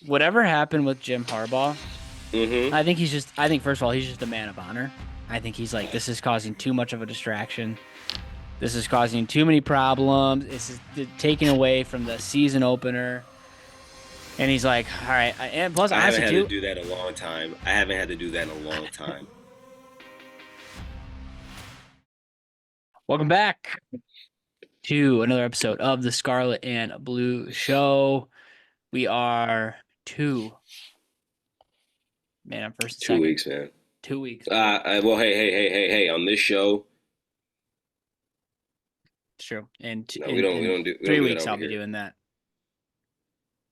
whatever happened with Jim Harbaugh, Mm-hmm. I think first of all, he's just a man of honor. I think he's like, this is causing too much of a distraction. This is causing too many problems. This is taking away from the season opener. And he's like, all right. And plus, I haven't honestly, had to too, do that in a long time. I haven't had to do that in a long time. welcome back to another episode of the Scarlet and Blue Show. We are two, man, I'm first and 2 second, weeks, man. 2 weeks. Well, hey. On this show, It's true. And no, in we don't three do that weeks, over I'll be here. doing that.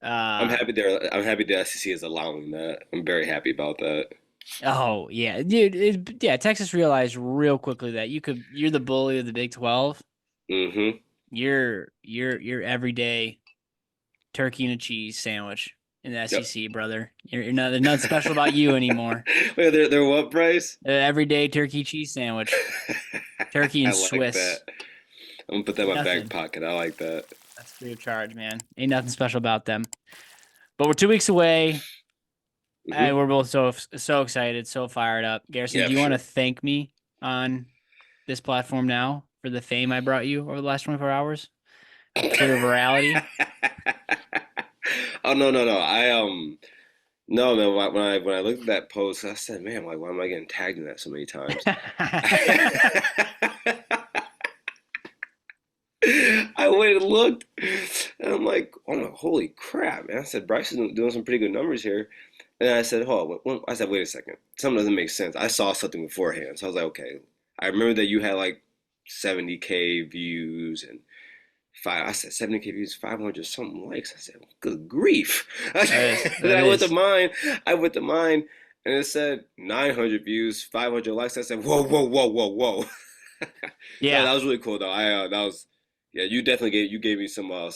I'm Uh, happy there. I'm happy the SEC is allowing that. I'm very happy about that. oh yeah, dude. Yeah, Texas realized real quickly that you're the bully of the Big 12. Mm-hmm. You're everyday turkey and a cheese sandwich in the Yep. SEC, brother. You're not there's nothing special about you anymore. Wait, they're what price? Everyday turkey cheese sandwich, turkey I and like that. Swiss. I'm gonna put that in Ain't my back nothing. pocket. I like that. That's free of charge, man. Ain't nothing special about them. But we're 2 weeks away. Mm-hmm. We're both so excited, so fired up. Garrison, Yeah, do for you want to sure. thank me on this platform now for the fame I brought you over the last 24 hours of Twitter virality? Oh no. No man. When I looked at that post, I said, man, why am I getting tagged in that so many times? I went and looked, and I'm like, oh my, holy crap, man! I said Bryce is doing some pretty good numbers here, and I said, hold on. I said, wait a second, something doesn't make sense. I saw something beforehand, so I was like, okay. I remember that you had like 70K views and five. I said 70K views, 500 something likes. I said, good grief! That is Then that is I went to mine, and it said 900 views, 500 likes. I said, whoa. No, yeah. that was really cool though. That was yeah. You gave me some No,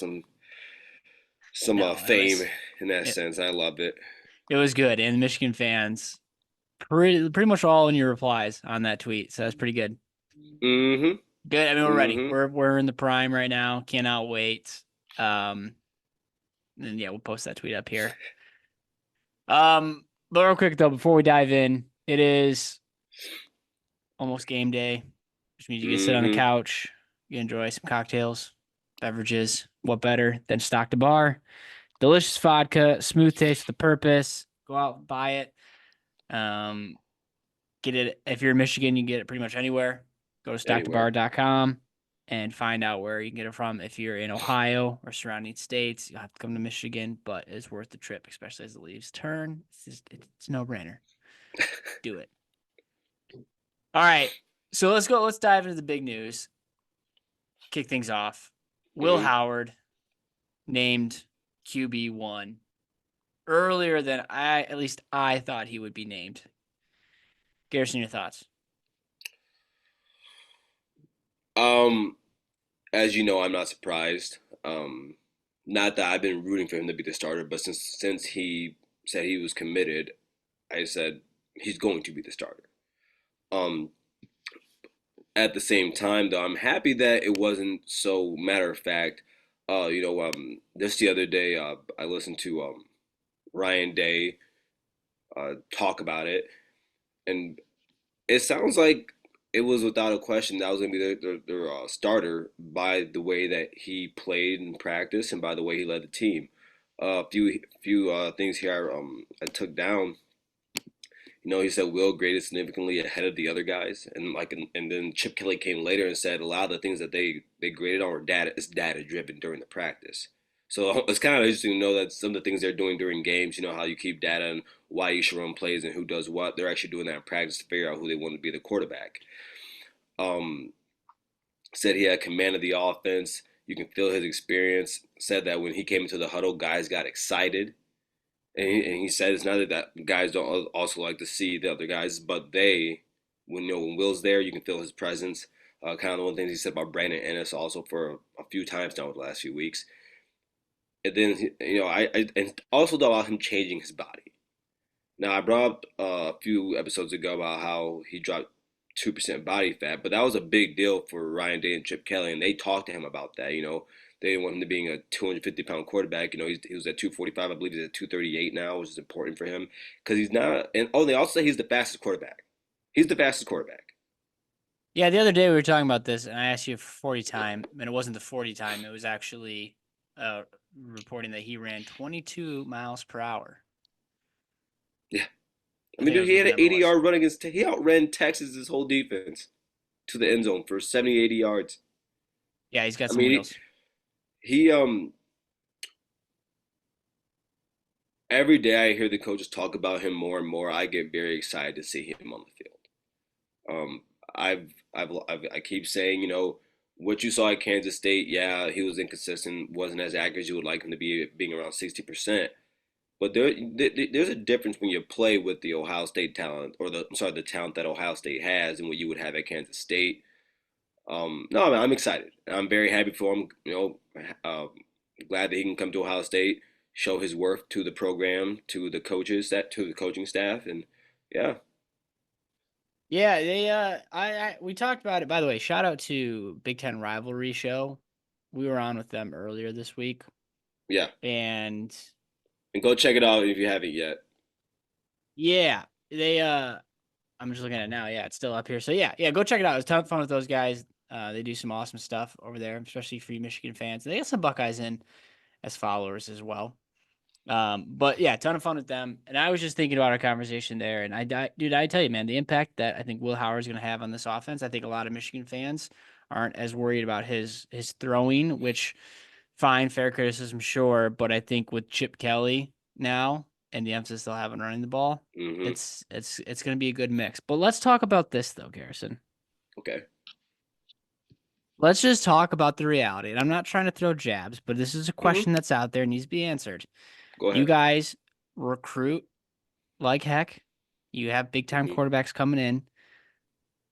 fame in that it, sense. I loved it. it was good, and Michigan fans pretty much all in your replies on that tweet, so that's pretty good. Mm-hmm. Good. I mean, we're ready. Mm-hmm. We're in the prime right now. Cannot wait. And yeah, we'll post that tweet up here. But real quick though, before we dive in, it is almost game day, which means you get to sit on the Mm-hmm. couch, you enjoy some cocktails, beverages. What better than stock the bar? Delicious vodka, smooth taste with a purpose. Go out and buy it. Um, get it if you're in Michigan, you can get it pretty much anywhere. Go to Anywhere. stockthebar.com and find out where you can get it from. If you're in Ohio or surrounding states, you'll have to come to Michigan, but it's worth the trip, especially as the leaves turn. It's no brainer. Do it. All right. So let's go. Let's dive into the big news. Kick things off. Will Mm-hmm. Howard named QB1 earlier than at least I thought he would be named. Garrison, your thoughts? Um, as you know, I'm not surprised. Um, Not that I've been rooting for him to be the starter, but since he said he was committed, I said he's going to be the starter. Um, at the same time, though, I'm happy that it wasn't so matter of fact. Just the other day, I listened to Ryan Day talk about it, and it sounds like it was without a question that was going to be their starter by the way that he played in practice and by the way he led the team. A few things here I took down. He said Will graded significantly ahead of the other guys, and then Chip Kelly came later and said a lot of the things that they graded on were data driven during the practice. So it's kind of interesting to know that some of the things they're doing during games, how you keep data and why you should run plays and who does what, they're actually doing that in practice to figure out who they want to be the quarterback. Um, Said he had command of the offense. You can feel his experience. Said that when he came into the huddle, guys got excited. And he said it's not that guys don't also like to see the other guys, but when Will's there, you can feel his presence. Kind of one of the things he said about Brandon Ennis also for a few times now over the last few weeks. And then I and also about him changing his body. Now I brought up a few episodes ago about how he dropped 2% body fat, but that was a big deal for Ryan Day and Chip Kelly, and they talked to him about that. They didn't want him to being a 250-pound quarterback. He was at 245. I believe he's at 238 now, which is important for him because he's not. And they also say he's the fastest quarterback. He's the fastest quarterback. Yeah, the other day we were talking about this, and I asked you for 40 time, and it wasn't the 40 time. It was actually reporting that he ran 22 miles per hour. Yeah, I I mean, think that dude, was he what had the an number was. 80-yard run against. He outran Texas's whole defense to the end zone for 70, 80 yards. Yeah, he's got I some mean, wheels. he every day I hear the coaches talk about him more and more. I get very excited to see him on the field. Um, I keep saying, what you saw at Kansas State. Yeah, he was inconsistent, wasn't as accurate as you would like him to be, being around 60%. But there's a difference when you play with the Ohio State talent, or the talent that Ohio State has, and what you would have at Kansas State. No, I'm excited. I'm very happy for him. Glad that he can come to Ohio State, show his worth to the program, to the coaches, to the coaching staff, and yeah, Yeah, they we talked about it. By the way, shout out to Big Ten Rivalry Show. We were on with them earlier this week, yeah, and and go check it out if you haven't yet. yeah, they I'm just looking at it now. Yeah, it's still up here. So yeah, go check it out. It was a ton of fun with those guys. They do some awesome stuff over there, especially for you Michigan fans. They got some Buckeyes in as followers as well. But yeah, ton of fun with them. And I was just thinking about our conversation there, and dude, I tell you, man, the impact that I think Will Howard's going to have on this offense. I think a lot of Michigan fans aren't as worried about his throwing, which fine, fair criticism, sure. But I think with Chip Kelly now and the emphasis they'll have on running the ball, Hmm. it's going to be a good mix. But let's talk about this though, Garrison. Okay. Let's just talk about the reality. And I'm not trying to throw jabs, but this is a Hmm. question that's out there and needs to be answered. Go You ahead. guys recruit like heck. You have big time Hmm. quarterbacks coming in.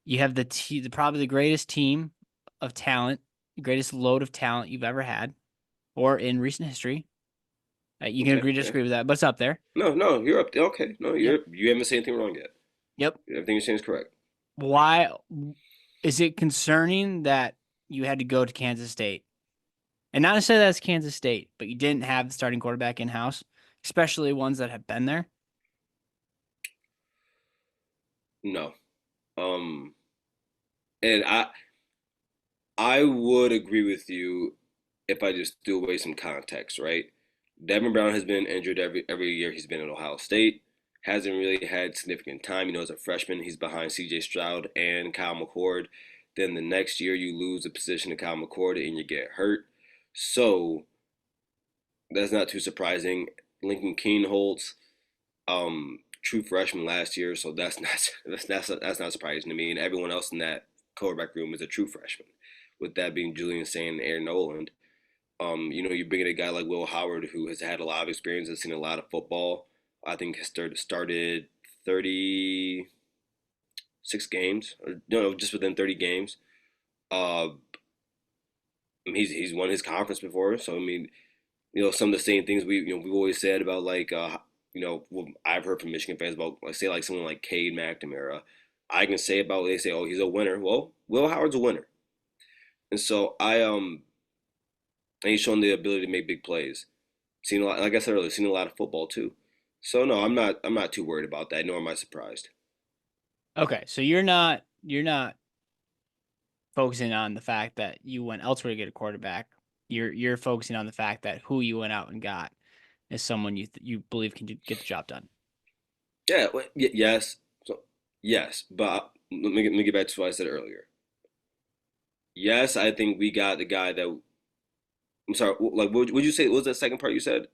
You have probably the greatest team of talent, the greatest load of talent you've ever had, or in recent history. You can Okay. agree, Yeah. disagree with that, but it's up there. No, no, you're up there. Okay. No, Yep. you haven't said anything wrong yet. Yep. Everything you're saying is correct. Why is it concerning that you had to go to Kansas State? And not to say that's Kansas State, but you didn't have the starting quarterback in house, especially ones that have been there. No. Um, and I would agree with you if I just threw away some context, right? Devin Brown has been injured every year he's been at Ohio State. Hasn't really had significant time. As a freshman, he's behind C.J. Stroud and Kyle McCord. Then the next year, you lose the position to Kyle McCord and you get hurt. So that's not too surprising. Lincoln Keenholz, true freshman last year, so that's not surprising to me. And everyone else in that quarterback room is a true freshman. With that being Julian Sand and Aaron Noland, you bring in a guy like Will Howard who has had a lot of experience, has seen a lot of football. I think has started 36 games, or no, just within 30 games. Uh, he's won his conference before, so I mean, some of the same things we've always said about like what I've heard from Michigan fans about, like, say, like someone like Cade McNamara. I can say about, they say, oh, he's a winner. Well, Will Howard's a winner, and so and he's shown the ability to make big plays. Seen a lot, like I said earlier, seen a lot of football too. So no, I'm not too worried about that. Nor am I surprised. Okay, so you're not focusing on the fact that you went elsewhere to get a quarterback. You're focusing on the fact that who you went out and got is someone you believe can get the job done. Yeah, yes, so yes, but let me get back to what I said earlier. Yes, I think we got the guy that. I'm sorry. Like, would you say? What was that second part you said?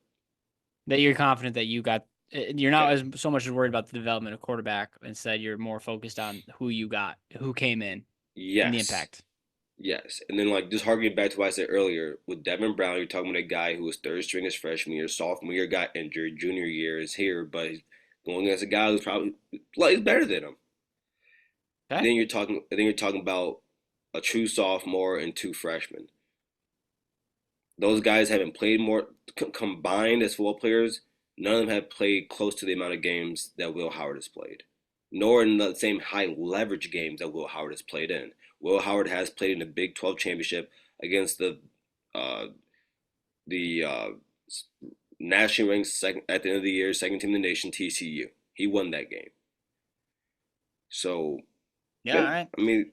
That you're confident that you got. You're not Okay. as so much as worried about the development of quarterback. Instead, you're more focused on who you got, who came in, and the Yes. impact. Yes. And then, like, just harkening back to what I said earlier, with Devin Brown, you're talking about a guy who was third string his freshman year, sophomore year got injured, junior year is here, but he's going against a guy who's probably like better than him. Okay. Then you're talking about a true sophomore and two freshmen. Those guys haven't played more combined as football players. None of them have played close to the amount of games that Will Howard has played, nor in the same high leverage games that Will Howard has played in. Will Howard has played in the Big 12 championship against the uh, the nationally ranked second at the end of the year, second team in the nation, TCU. He won that game. So Yeah, all yeah, right. I mean,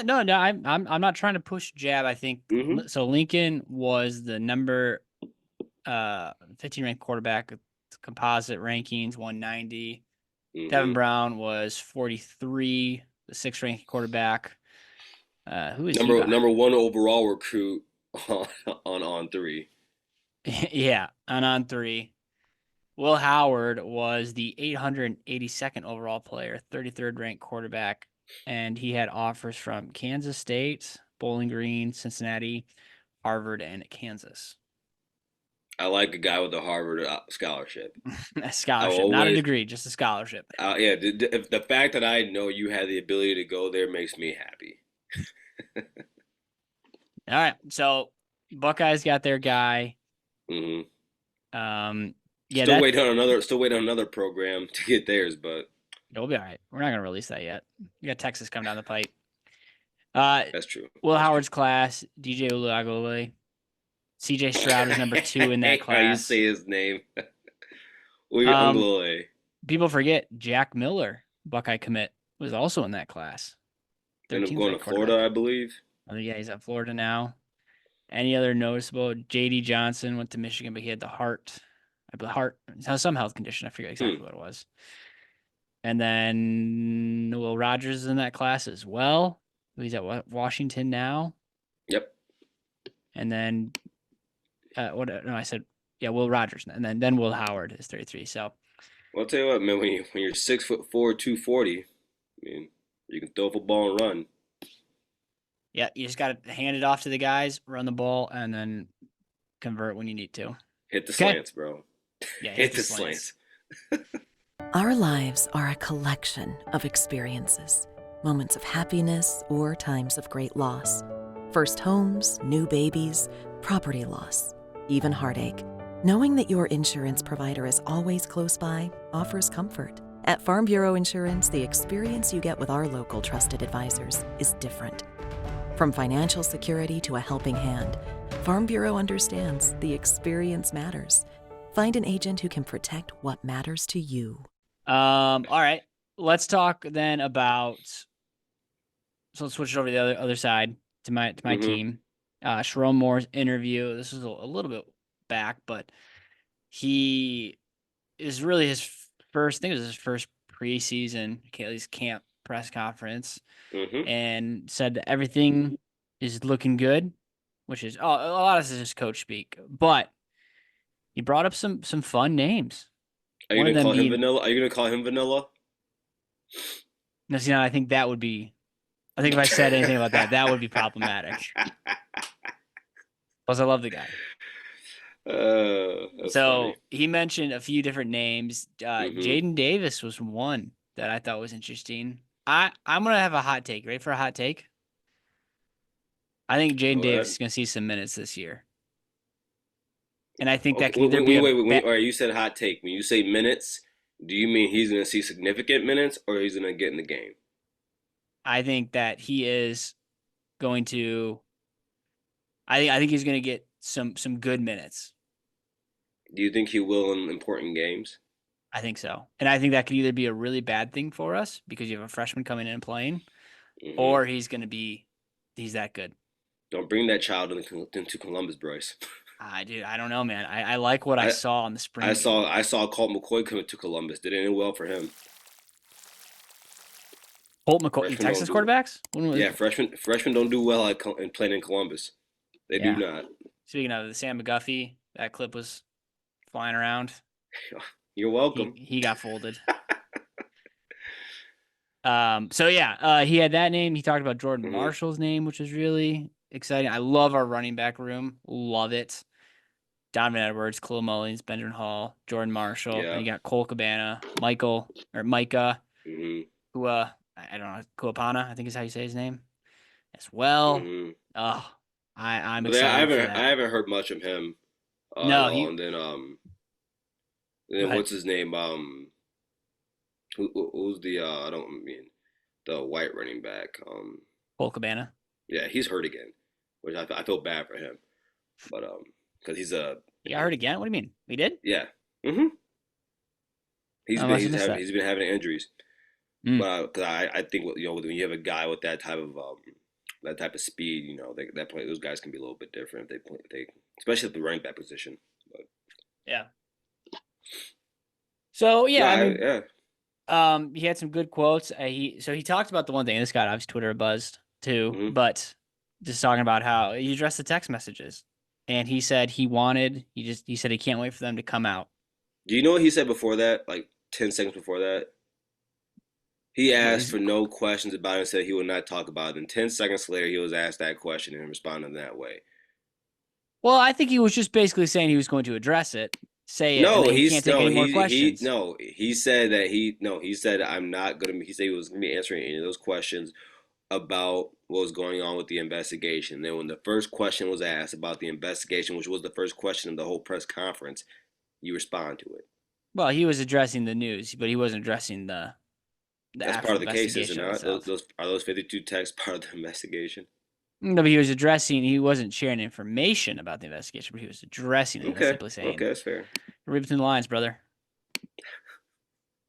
No, I'm not trying to push jab. I think mm-hmm, so. Lincoln was the number 15 ranked quarterback, composite rankings 190. Devin mm-hmm. Brown was 43, the sixth ranked quarterback. Who is he Number behind? one overall recruit on on three. Yeah, and on three. Will Howard was the 882nd overall player, 33rd ranked quarterback, and he had offers from Kansas State, Bowling Green, Cincinnati, Harvard, and Kansas. I like a guy with a Harvard scholarship. A I scholarship, not a always, degree, just a scholarship. yeah, if the fact that I know you had the ability to go there makes me happy. All right, so Buckeyes got their guy. Hmm. Um, yeah, that's Still waiting on another program to get theirs, but it'll be all right. We're not gonna release that yet. We got Texas coming down the pipe. Uh, that's true. Will That's true. Howard's class, DJ Uiagalelei, CJ Stroud was number 2 in that How you class. say his name? Uli Um, Unglole. People forget Jack Miller, Buckeye commit, was also in that class. Ended up 13th going to ranked Florida, quarterback. I believe. Oh, yeah, he's at Florida now. Any other noticeable? JD Johnson went to Michigan, but he had the heart. I believe heart, some health condition. I forget Hmm. exactly what it was. And then Will Rogers is in that class as well. He's at Washington now. Yep. And then what? No, I said yeah, Will Rogers, and then Will Howard is 33. So Well, I'll tell you what, man. When you're 6'4", 240, I mean, you can throw a football and run. yeah, you just got to hand it off to the guys, run the ball, and then convert when you need to. Hit the Okay. slants, bro. Yeah, hit Hit the the slants. slants. Our lives are a collection of experiences, moments of happiness or times of great loss. First homes, new babies, property loss, even heartache. Knowing that your insurance provider is always close by offers comfort. At Farm Bureau Insurance, the experience you get with our local trusted advisors is different. From financial security to a helping hand, Farm Bureau understands the experience matters. Find an agent who can protect what matters to you. All right. Let's talk then about. So let's switch it over to the other side to my Mm-hmm. team. Sherrone Moore's interview. This is a little bit back, but he is really his first. I think it was his first preseason, at least camp press conference, Mm-hmm. and said that everything is looking good, which is a lot of this is just coach speak, but he brought up some fun names. Are you One of gonna them call him being vanilla? Are you gonna call him vanilla? no, see, now I think that would be. I think if I said anything about that, that would be problematic. Plus, I love the guy. That's funny. So he mentioned a few different names. Mm-hmm. Jaden Davis was one that I thought was interesting. I'm gonna have a hot take. Ready for a hot take? I think Jaden Go Davis ahead. is gonna see some minutes this year, and I think that Okay. could either be a Wait. bet. All right, you said hot take. When you say minutes, do you mean he's gonna see significant minutes or he's gonna get in the game? I think that he is going to. I think he's gonna get some good minutes. Do you think he will in important games? I think so, and I think that could either be a really bad thing for us because you have a freshman coming in and playing, Mm-hmm. or he's that good. Don't bring that child into Columbus, Bryce. I don't know, man. I like what I I saw in the spring game. I saw Colt McCoy come to Columbus. Did it end well for him. Holt McCoy, the Freshmen don't Texas do quarterbacks? When was Yeah, freshmen don't do well in playing in Columbus. They do yeah. not. Speaking of the Sam McGuffey, that clip was flying around. You're He welcome. he got folded. So yeah, he had that name. He talked about Jordan Hmm. Marshall's name, which is really exciting. I love our running back room. Love it. Donovan Edwards, Khalil Mullins, Benjamin Hall, Jordan Marshall. Then Yeah. you got Cole Cabana, Micah, Hmm. who I don't know, Kuapana, I think is how you say his name as well. Hmm. Oh, I'm But excited for I that. haven't heard much of him at No, all. he And go then ahead. what's his name? Who's the I don't mean the white running back. Cole Cabana. Yeah, he's hurt again, which I feel bad for him. But because He got hurt again. What do you mean? He did? yeah. hmm I must have missed that. He's been having injuries. Mm. But because I think when you have a guy with that type of speed, those guys can be a little bit different if they especially at the running back position. But Yeah. So yeah, no, I mean, yeah. he had some good quotes. He talked about the one thing. This got obviously Twitter buzzed too, hmm but just talking about how he addressed the text messages, and he said he said he can't wait for them to come out. Do you know what he said before that? Like 10 seconds before that, he What asked is for no questions about it and said he would not talk about it. And 10 seconds later, he was asked that question and responded in that way. Well, I think he was just basically saying he was going to address it, say it, and No, then he can't take any more questions. he said that he said I'm not gonna. He said he was gonna be answering any of those questions about what was going on with the investigation. Then when the first question was asked about the investigation, which was the first question of the whole press conference, you respond to it. Well, he was addressing the news, but he wasn't addressing the That's part actual of the case, is it investigation of not? itself. Those 52 texts part of the investigation? No, but he was addressing. He wasn't sharing information about the investigation, but he was addressing it and Okay, simply saying, okay, that's fair. "Read between the lines, brother."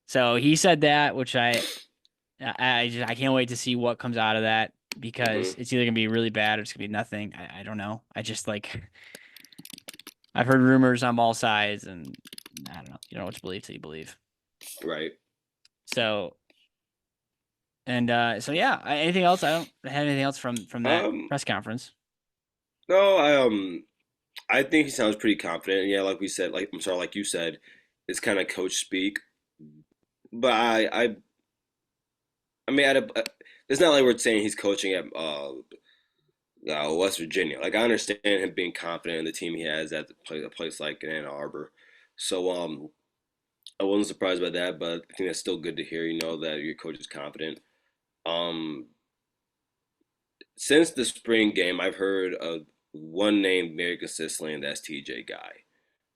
So he said that, which I can't wait to see what comes out of that because hmm it's either gonna be really bad or it's gonna be nothing. I don't know. I just like I've heard rumors on all sides, and I don't know. You don't know what to believe till you believe. Right. So so yeah. Anything else? I don't have anything else from that Um. press conference. No. I think he sounds pretty confident. Yeah, like we said, like you said, it's kind of coach speak. But I mean, it's not like we're saying he's coaching at West Virginia. Like I understand him being confident in the team he has at a place like in Ann Arbor. So I wasn't surprised by that, but I think that's still good to hear. That your coach is confident. Um, since the spring game, I've heard of one name very consistently, and that's TJ Guy.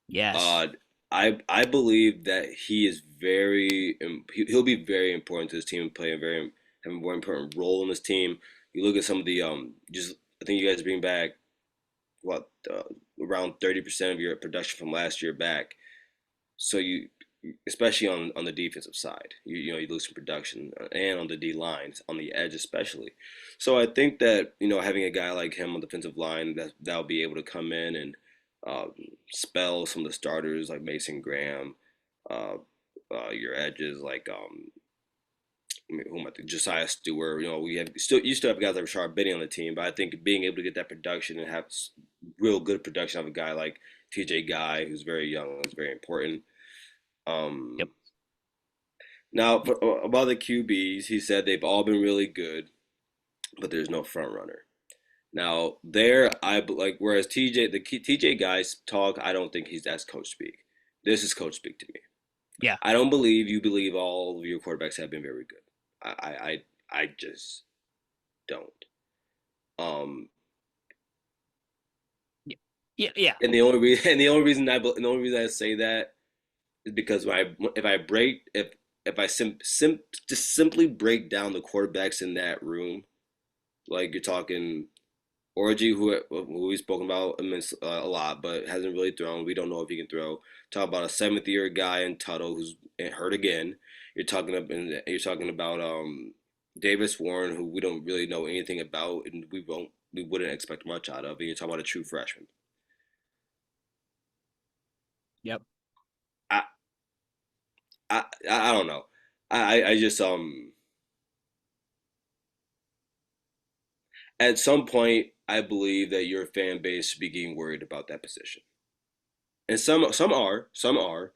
Yes. Uh, I believe that he'll be very important to his team and have a very important role in this team. You look at some of the just I think you guys bring back what around 30% of your production from last year back. So you especially on the defensive side, you lose some production and on the D lines on the edge especially. So I think that having a guy like him on the defensive line that'll be able to come in and um, spell some of the starters like Mason Graham, uh, your edges like I mean, who am I thinking? Josiah Stewart. You still have guys like Rashard Benny on the team, but I think being able to get that production and have real good production of a guy like TJ Guy who's very young is very important. Yep. Um, Now, about the QBs, he said they've all been really good, but there's no front runner. Now, like whereas TJ guys talk, I don't think that's coach speak. This is coach speak to me. Yeah. I don't believe you believe all of your quarterbacks have been very good. I just don't. Um, Yeah. Yeah. Yeah. and the only reason I say that is because if I just simply break down the quarterbacks in that room, like you're talking Orgy, who we've spoken about a lot, but hasn't really thrown. We don't know if he can throw. Talk about a seventh year guy in Tuttle who's hurt again. You're talking about Davis Warren, who we don't really know anything about, and we wouldn't expect much out of. And you're talking about a true freshman. Yep. I I don't know. I just at some point I believe that your fan base should be getting worried about that position, and some are,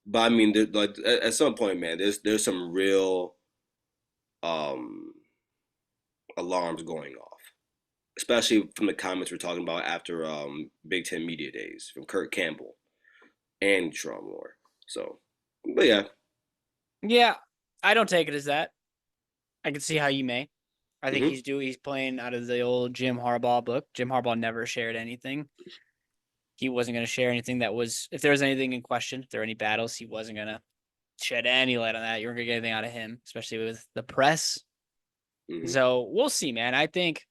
but I mean, like at some point, man, there's some real um alarms going off, especially from the comments we're talking about after Big Ten Media Days from Kurt Campbell and Sherrone Moore. So, but yeah. Yeah. I don't take it as that. I can see how you may. I think hmm he's playing out of the old Jim Harbaugh book. Jim Harbaugh never shared anything. He wasn't going to share anything that was, if there was anything in question, if there were any battles, he wasn't going to shed any light on that. You weren't going to get anything out of him, especially with the press. hmm So we'll see, man. I think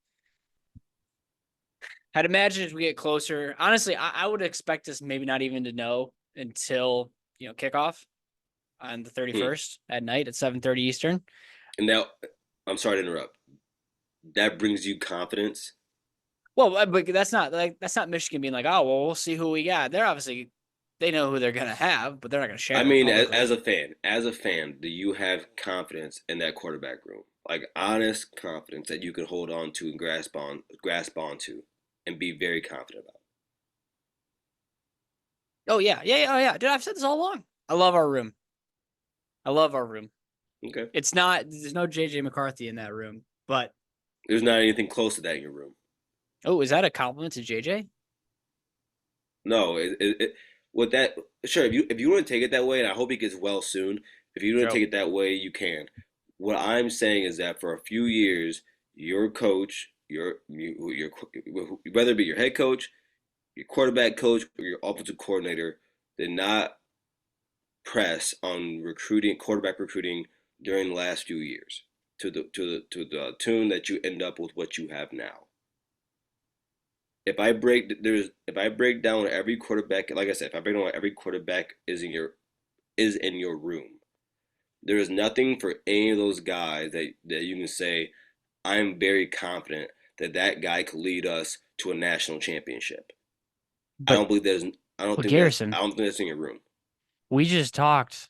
I'd imagine as we get closer, honestly, I would expect us maybe not even to know until kickoff on the Hmm. 31st at night at 7:30 Eastern. And now, I'm sorry to interrupt. That brings you confidence. Well, but that's not Michigan being like, oh well, we'll see who we got. They know who they're gonna have, but they're not gonna I share it mean, publicly. as a fan, do you have confidence in that quarterback room? Like honest confidence that you can hold on to and grasp onto, and be very confident about. Oh yeah, yeah, yeah, oh yeah, dude. I've said this all along. I love our room. I love our room. Okay. It's not. There's no JJ McCarthy in that room, but There's not anything close to that in your room. oh, is that a compliment to JJ? No, with that, sure. If you want to take it that way, and I hope he gets well soon. If you want to True. take it that way, you can. What I'm saying is that for a few years, your coach, whether it be your head coach, your quarterback coach, or your offensive coordinator, did not press on recruiting, quarterback recruiting during the last few years to the tune that you end up with what you have now. If I break down every quarterback, like I said, if I break down every quarterback is in your room, there is nothing for any of those guys that you can say I'm very confident that that guy could lead us to a national championship. I But don't believe there's but Garrison, I don't think that's in your room. we just talked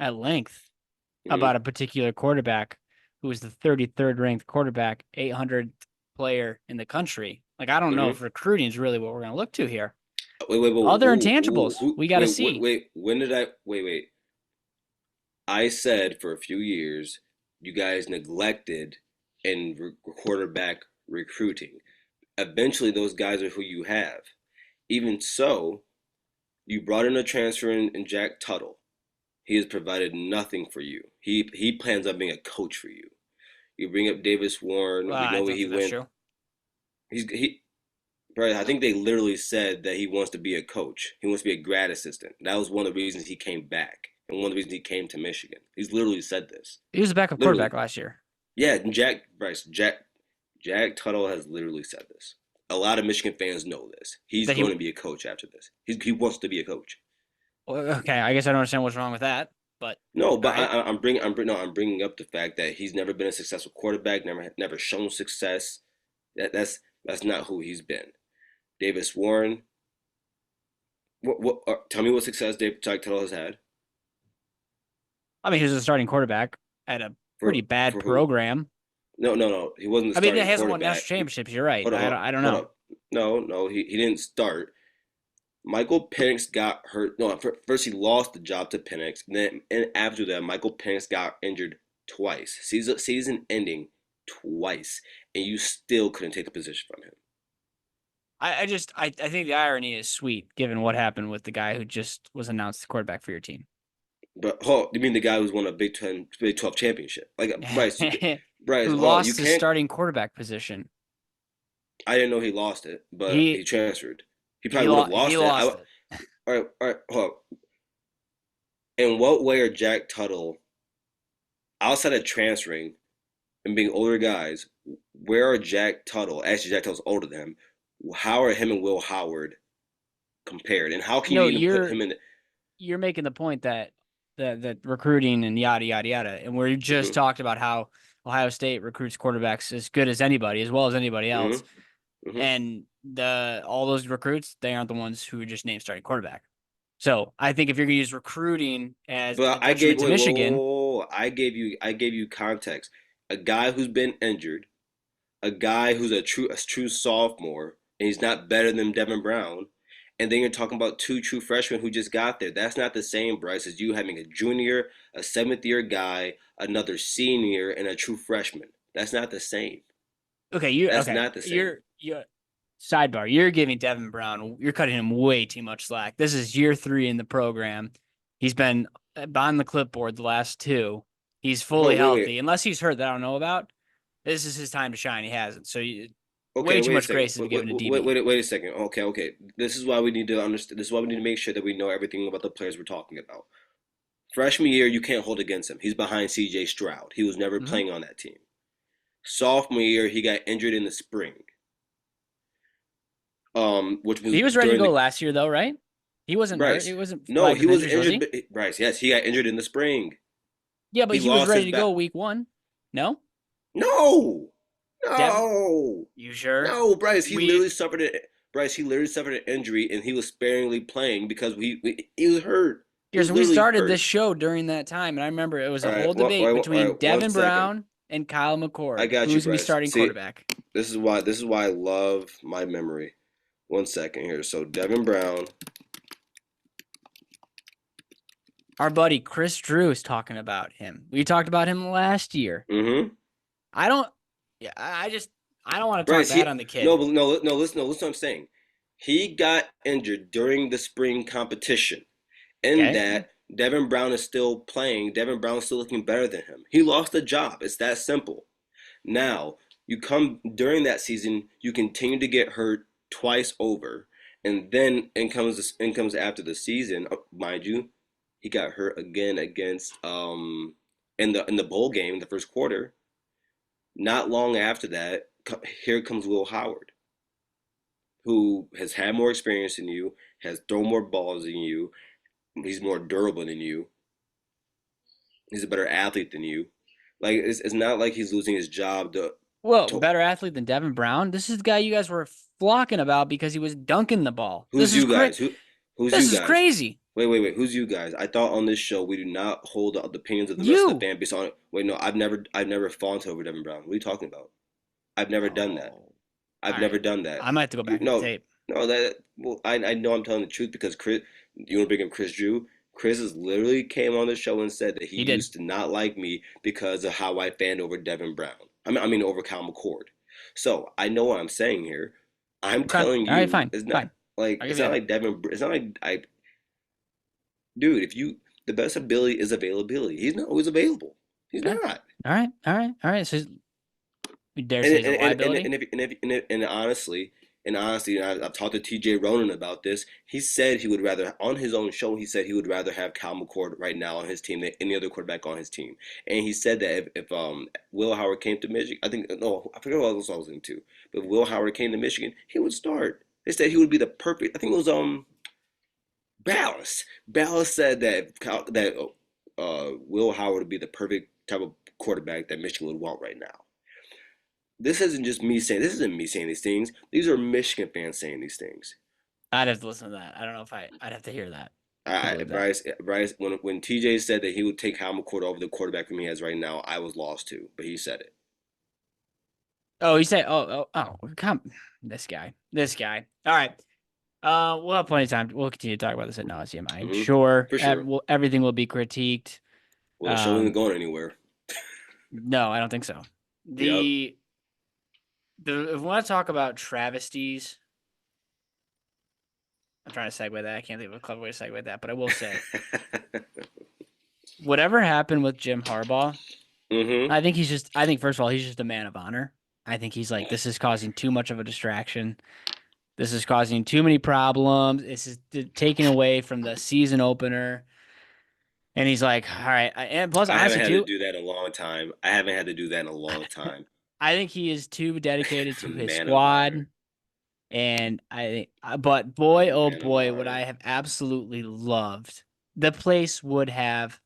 at length Hmm. about a particular quarterback who was the 33rd ranked quarterback, 800th player in the country. Like I don't know Hmm. if recruiting is really what we're gonna look to here. Wait, Other intangibles we got to see. when did wait? I said for a few years, you guys neglected in quarterback recruiting. Eventually, those guys are who you have. Even so, you brought in a transfer in Jack Tuttle. He has provided nothing for you. He plans on being a coach for you. You bring up Davis Warren. We I know where don't he think that's went. true. He Right, I think they literally said that he wants to be a coach. He wants to be a grad assistant. That was one of the reasons he came back, and one of the reasons he came to Michigan. He's literally said this. He was a backup quarterback Literally, last year. yeah. Jack Tuttle has literally said this. A lot of Michigan fans know this. He's That he going to be a coach after this. He wants to be a coach. okay. I guess I don't understand what's wrong with that, but No, all but right. I'm bringing up the fact that he's never been a successful quarterback. Never shown success. That's not who he's been. Davis Warren. Tell me what success Jack Tuttle has had I mean, he was a starting quarterback at a pretty bad for who? program. No. He wasn't the I mean, he starting hasn't won national quarterback. championships. You're right. Hold on, I don't hold know. up. No. He didn't start. Michael Penix got hurt. No, first he lost the job to Penix, and after that, Michael Penix got injured twice. Season ending twice, and you still couldn't take the position from him. I think the irony is sweet given what happened with the guy who just was announced the quarterback for your team. But hold, you mean the guy who's won a Big 12 championship? Like Bryce, Who hold on, you lost his can't. starting quarterback position. I didn't know he lost it, but he He transferred. He he probably would have he lost it. lost it. All right, hold on. In what way are Jack Tuttle, outside of transferring and being older guys, where are Jack Tuttle? Actually, Jack Tuttle's older than him. How are him and Will Howard compared? And how can you No, even put him in? you're making the point that that recruiting and yada yada yada, and we just Hmm. talked about how Ohio State recruits quarterbacks as good as anybody, as well as anybody else, Hmm. Hmm. and the all those recruits they aren't the ones who just name starting quarterback. So I think if you're gonna use recruiting as a But I gave detriment to wait, whoa, whoa, Michigan, whoa, whoa. I gave you context. A guy who's been injured, a guy who's a true sophomore, and he's not better than Devin Brown. And then you're talking about two true freshmen who just got there. That's not the same, Bryce, as you having a junior, a seventh year guy, another senior, and a true freshman. That's not the same. That's not the same. you're sidebar. You're giving Devin Brown, you're cutting him way too much slack. This is year 3 in the program. He's been on the clipboard the last 2. He's fully Oh, healthy, unless he's hurt that I don't know about. This is his time to shine. He hasn't. So Okay, way too wait a much second. grace to be given to DB. Wait a second. Okay. This is why we need to understand. This is why we need to make sure that we know everything about the players we're talking about. Freshman year, you can't hold against him. He's behind C.J. Stroud. He was never Mm-hmm. playing on that team. Sophomore year, he got injured in the spring. Which was He was ready to during go the last year, though, right? He wasn't hurt. Bryce. He wasn't No, flagged he with was injuries, was injured. he? Bryce, yes, he got injured in the spring. Yeah, but He he was lost ready his to back. go week 1. No, No, Devin, no, you sure? no, Bryce. We Bryce, he literally suffered an injury, and he was sparingly playing because he was hurt. He was Garrison, we literally started this hurt. show during that time, and I remember it was All a right, whole debate all between right. One Devin second. Brown and Kyle I McCord. got you, Who's gonna be Bryce. starting See, quarterback? this is why I love my memory. One second here. So Devin Brown. Our buddy Chris Drew is talking about him. We talked about him last year. Mm-hmm. I don't. Yeah, I don't want to talk Bryce, bad on the no, kid. listen what I'm saying. He got injured during the spring competition. In Okay. that, Devin Brown is still playing. Devin Brown is still looking better than him. He lost the job. It's that simple. Now, you come during that season, you continue to get hurt twice over, and then in comes after the season, mind you, he got hurt again against in the bowl game, the first quarter. Not long after that, here comes Will Howard, who has had more experience than you, has thrown more balls than you, he's more durable than you, he's a better athlete than you. Like it's not like he's losing his job Well, to better athlete than Devin Brown. This is the guy you guys were flocking about because he was dunking the ball. who's you guys? Who's This you is guys? crazy. Wait. Who's you guys? I thought on this show we do not hold the opinions of the rest of the You. fan based on. Wait, no, I've never fawned over Devin Brown. What are you talking about? I've never done that. Oh, I've all never right. done that. I might have to go back in the No, tape. no, that. Well, I know I'm telling the truth because Chris. You want to bring up Chris Drew? Chris has literally came on the show and said that he He did. used to not like me because of how I fanned over Devin Brown. I mean over Kyle McCord. So I know what I'm saying here. I'm Okay. All telling right. you, Fine. it's not Fine. like I'll give it's you not that. like Devin. It's not like I dude, if you the best ability is availability. He's not always available. He's Okay. not. All right. All right. All right. So you dare say he's a liability? And honestly, I've talked to T.J. Ronan about this. He said he would rather on his own show. He said he would rather have Kyle McCord right now on his team than any other quarterback on his team. And he said that if Will Howard came to Michigan, I think no, I forget what else I was into. But if Will Howard came to Michigan, he would start. They said he would be the perfect. I think it was Ballas. Ballas said that Will Howard would be the perfect type of quarterback that Michigan would want right now. This isn't just me saying. This isn't me saying these things. These are Michigan fans saying these things. I'd have to listen to that. I don't know if I'd have to hear that to believe that. Bryce, when TJ said that he would take Hal McCord over the quarterback from he has right now, I was lost too. But he said it. Oh, you say, come, this guy. All right. We'll have plenty of time. We'll continue to talk about this at nauseam. I'm sure. For sure. Everything will be critiqued. Well, the show isn't going anywhere. No, I don't think so. If we want to talk about travesties, I'm trying to segue that. I can't think of a clever way to segue that, but I will say, whatever happened with Jim Harbaugh, I think first of all, he's just a man of honor. I think he's like, this is causing too much of a distraction. This is causing too many problems. This is taking away from the season opener. And he's like, all right. And plus, I haven't honestly, had too, to do that in a long time. I haven't had to do that in a long time. I think he is too dedicated to his Man of squad. honor. And but boy, oh Man of boy, would honor. I have absolutely loved. The place would have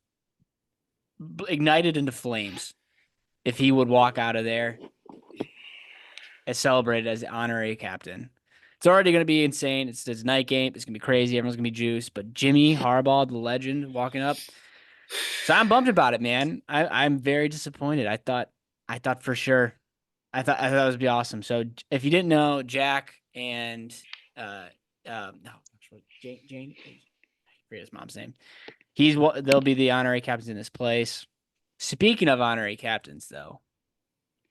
ignited into flames if he would walk out of there and celebrated as the honorary captain. It's already going to be insane. It's a night game. It's going to be crazy. Everyone's going to be juiced. But Jimmy Harbaugh, the legend, walking up. So I'm bummed about it, man. I'm very disappointed. I thought for sure. I thought it would be awesome. So if you didn't know, Jack and no, Jane, I forget his mom's name. They'll be the honorary captains in this place. Speaking of honorary captains, though,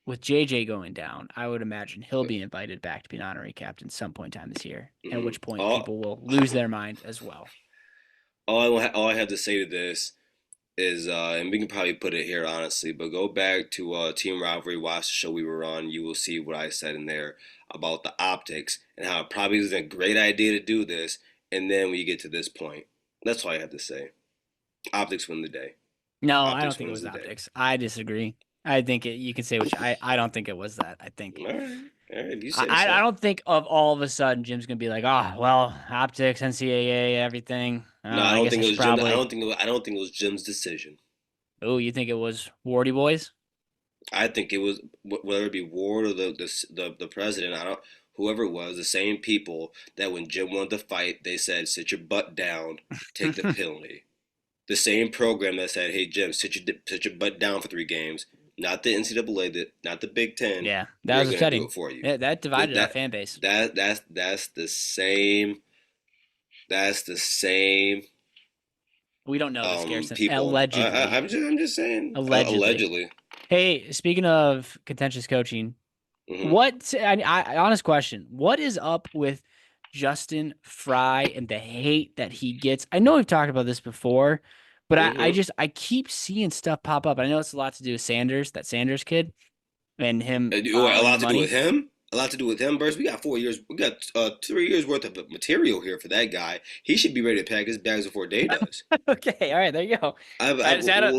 with JJ going down, I would imagine he'll be invited back to be an honorary captain some point in time this year. At which point people will lose their mind as well. All I have to say to this is, and we can probably put it here honestly, but go back to Team Rivalry, watch the show we were on. You will see what I said in there about the optics and how it probably isn't a great idea to do this. And then when you get to this point, that's all I have to say. Optics win the day. No, Optics I don't think it was optics. I disagree. I think you can say which I don't think it was that. I think All right, if you say I so. don't think of all of a sudden Jim's gonna be like, oh well, optics, NCAA, everything. No, I I don't guess I think it should was Jim. probably. I don't think it was Jim's decision. Oh, you think it was Wardy Boys? I think it was whether it be Ward or the president. I don't. Whoever it was, the same people that when Jim wanted to fight, they said, "Sit your butt down, take the penalty." The same program that said, "Hey Jim, sit your butt down for 3 games." Not the NCAA, not the Big Ten. Yeah, that We're was gonna do upsetting. it for you. Yeah, that That divided our that fan base. that's the same. That's the same We don't know this, Garrison. people. Allegedly. I'm just saying. Allegedly. Allegedly. Hey, speaking of contentious coaching, Hmm. honest question, what is up with Justin Frye and the hate that he gets? I know we've talked about this before, but Hmm. I keep seeing stuff pop up. I know it's a lot to do with Sanders, that Sanders kid, and him A following lot to do with money. him. A lot to do with him, Burst. We got 4 years. We got 3 years worth of material here for that guy. He should be ready to pack his bags before day does. Okay, all right, there you go. Is that a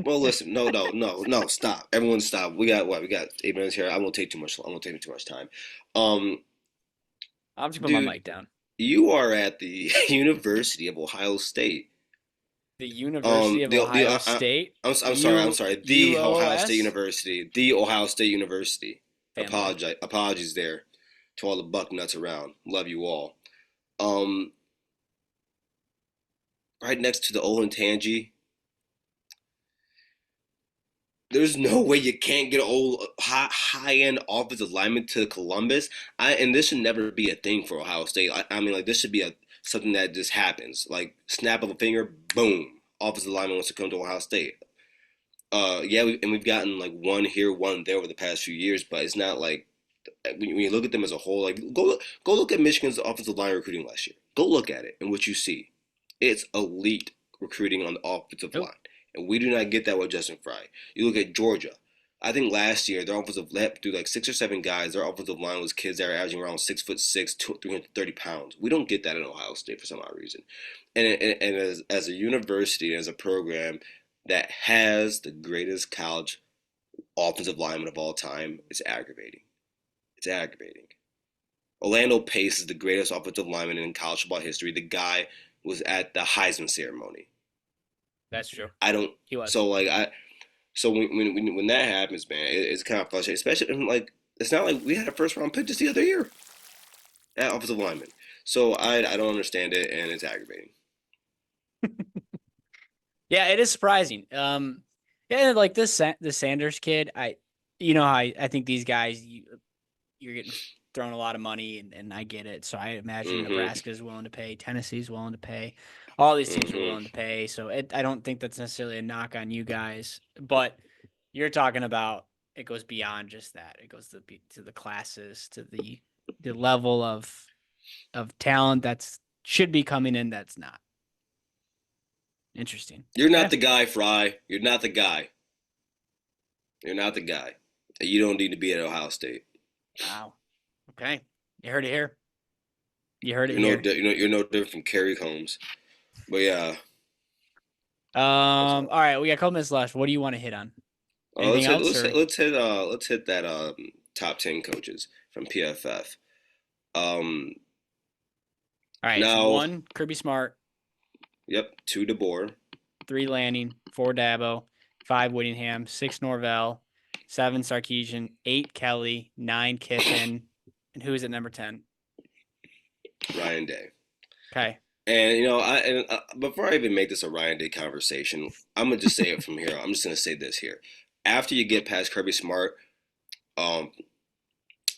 Listen, no, stop. Everyone, stop. We got what? We got 8 minutes here. I won't take too much. I won't take too much time. Um, I'm just putting my dude, mic down. you are at the University of Ohio State. The University of Ohio State. I'm sorry. I'm sorry. The Ohio State UOS University. The Ohio State University. fanboy. Apologies there to all the buck nuts around. Love you all. Um, right next to the Olentangy. There's no way you can't get an old high end offensive lineman to Columbus. And this should never be a thing for Ohio State. I mean, like this should be a something that just happens. Like snap of a finger, boom, offensive lineman wants to come to Ohio State. Yeah, we've gotten like one here, one there over the past few years, but it's not like when you look at them as a whole. Like go look at Michigan's offensive line recruiting last year. Go look at it, and what you see, it's elite recruiting on the offensive Nope. line, and we do not get that with Justin Frye. You look at Georgia. I think last year their offensive line through like 6 or 7 guys. Their offensive line was kids that are averaging around 6'6", 330 pounds. We don't get that in Ohio State for some odd reason, and as a university, as a program that has the greatest college offensive lineman of all time, it's aggravating. It's aggravating. Orlando Pace is the greatest offensive lineman in college football history. The guy was at the Heisman ceremony. That's true. I don't. He was. So like I. So when that happens, man, it's kind of frustrating. Especially like it's not like we had a first round pick just the other year at offensive lineman. So I don't understand it, and it's aggravating. Yeah, it is surprising. Yeah, like the Sanders kid, I think these guys, you're getting thrown a lot of money, and I get it. So I imagine Mm-hmm. Nebraska is willing to pay, Tennessee's willing to pay, all these teams are Mm-hmm. willing to pay. So I don't think that's necessarily a knock on you guys, but you're talking about it goes beyond just that. It goes to the classes, to the level of talent that's should be coming in that's not. Interesting. You're Okay. not the guy, Fry. You're not the guy. You're not the guy. You don't need to be at Ohio State. Wow. Okay. You heard it here. You heard it You're here. you're no different from Kerry Combs. But yeah. All right, we got a couple minutes left. What do you want to hit on? Anything Let's hit else or let's hit that top 10 coaches from PFF. all right, it's Now, 1, Kirby Smart, yep, 2 DeBoer, 3 Lanning, 4 Dabo, 5 Whittingham, 6 Norvell, 7 Sarkeesian, 8 Kelly, 9 Kiffin, and who is at number 10? Ryan Day. Okay. And before I even make this a Ryan Day conversation, I'm gonna just say it from here. I'm just gonna say this here. After you get past Kirby Smart, um,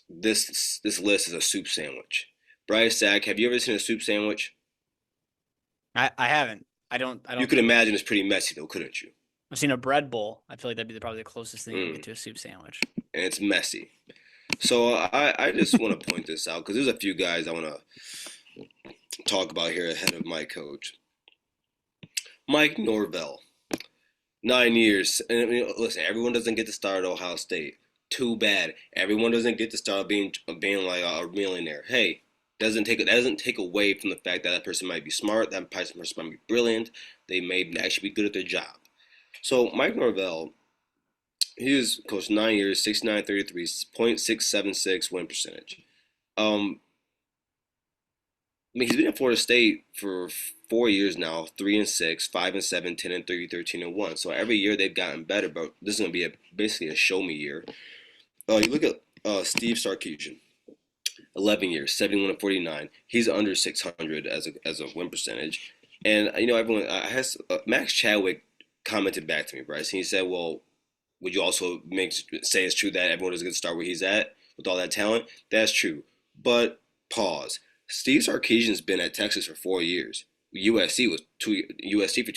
this list is a soup sandwich. Bryce Sack, have you ever seen a soup sandwich? I haven't. I You don't could imagine it's pretty messy though, couldn't you? I've seen a bread bowl. I feel like that'd be probably the closest thing you Mm, get to a soup sandwich. and it's messy. So I just want to point this out because there's a few guys I want to talk about here ahead of my coach, Mike Norvell. 9 years, and I mean, listen, everyone doesn't get to start at Ohio State. Too bad. Everyone doesn't get to start being like a millionaire. Hey, that doesn't take away from the fact that that person might be smart, that person might be brilliant, they may actually be good at their job. So Mike Norvell He was coached 9 years, 69.33, .676 win percentage. Um, I mean, he's been at Florida State for 4 years now, 3-6, 5-7, 10-3, 13-1. So every year they've gotten better, but this is going to be basically a show me year. You look at Steve Sarkisian, 11 years, 71-49. He's under 600 as a win percentage. And everyone has Max Chadwick commented back to me, Bryce. And he said, "Well, would you also say it's true that everyone doesn't get to start where he's at with all that talent?" That's true, but pause. Steve Sarkisian's been at Texas for 4 years. USC for 2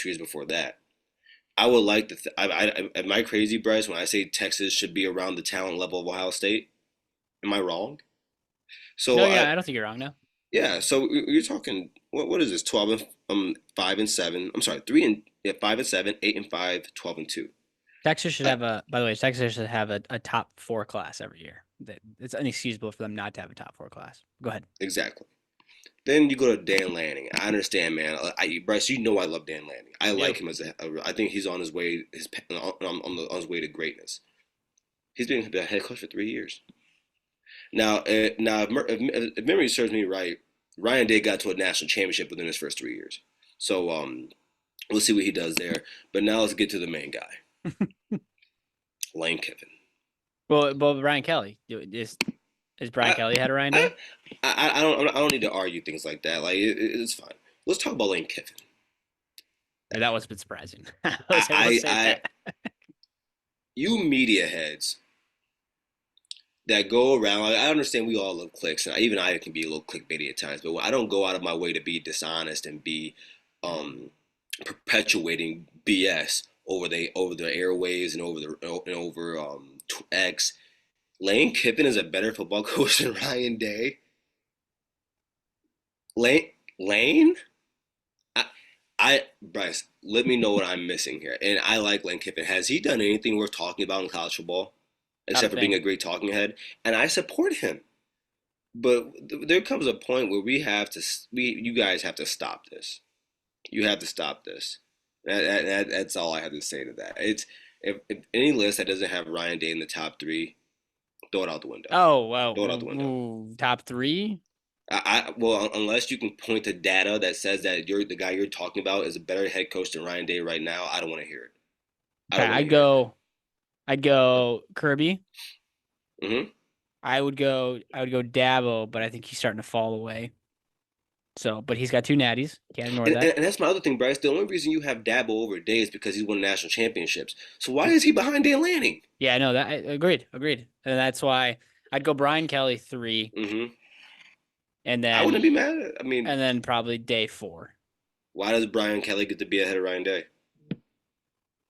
years before that. I would like to. Am I crazy, Bryce, when I say Texas should be around the talent level of Ohio State? Am I wrong? No, So yeah, I don't think you're wrong. No, yeah. So you're talking. What is this? 12-5-7. I'm sorry, 5-7, 8-5, 12-2. Texas should I, have a. By the way, Texas should have a top four class every year. It's inexcusable for them not to have a top four class. Go ahead. exactly. Then you go to Dan Lanning. I understand, man. Bryce, I love Dan Lanning. I Yep. like him I think he's on his way. On his way to greatness. He's been a head coach for 3 years now. If memory serves me right, Ryan Day got to a national championship within his first 3 years. So we'll see what he does there. But now let's get to the main guy, Lane Kiffin. Well, Brian Kelly is Brian Kelly had a Ryan Day? I don't need to argue things like that. Like it's fine. Let's talk about Lane Kiffin. That was a bit surprising. You media heads that go around. Like, I understand we all love clicks, and even I can be a little clickbaity at times. But I don't go out of my way to be dishonest and be perpetuating BS over the airwaves and over X. Lane Kiffin is a better football coach than Ryan Day. Lane? Bryce, let me know what I'm missing here. And I like Lane Kiffin. Has he done anything worth talking about in college football? Except for being a great talking head? And I support him. But there comes a point where you guys have to stop this. You have to stop this. That's all I have to say to that. If any list that doesn't have Ryan Day in the top three, throw it out the window. Oh, well, throw it out the window. Top three? Well, unless you can point to data that says that the guy you're talking about is a better head coach than Ryan Day right now, I don't want to hear it. I'd go Kirby. Mm-hmm. I would go Dabo, but I think he's starting to fall away. So, but he's got 2 natties. Can't ignore that. And that's my other thing, Bryce. The only reason you have Dabo over Day is because he's won national championships. So why is he behind Dan Lanning? Yeah, I know that. Agreed. And that's why I'd go Brian Kelly 3. Mm-hmm. And then I wouldn't be mad at it. and then probably Day 4. Why does Brian Kelly get to be ahead of Ryan Day?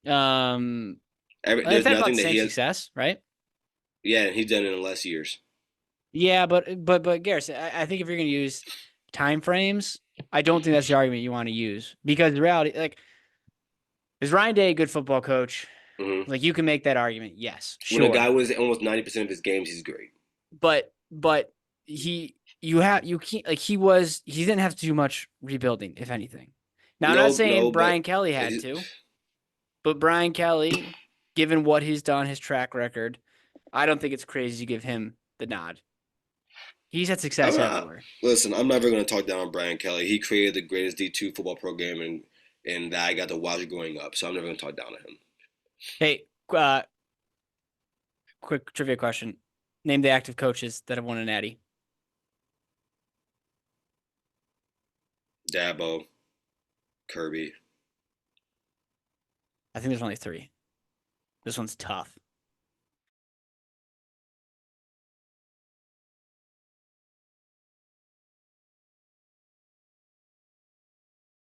There's nothing that he has success, right? Yeah, and he's done it in less years. Yeah, but Garrison, I think if you're going to use time frames, I don't think that's the argument you want to use, because the reality, like, is Ryan Day a good football coach? Mm-hmm. Like, you can make that argument. Yes, sure. When a guy wins almost 90% of his games, he's great. But he didn't have to do much rebuilding, if anything. Now, I'm not saying Brian Kelly had to, but Brian Kelly, given what he's done, his track record, I don't think it's crazy to give him the nod. He's had success everywhere. Listen, I'm never going to talk down on Brian Kelly. He created the greatest D2 football program, and I got to watch growing up, so I'm never going to talk down on him. Hey, quick trivia question. Name the active coaches that have won a natty. Dabo, Kirby. I think there's only 3. This one's tough.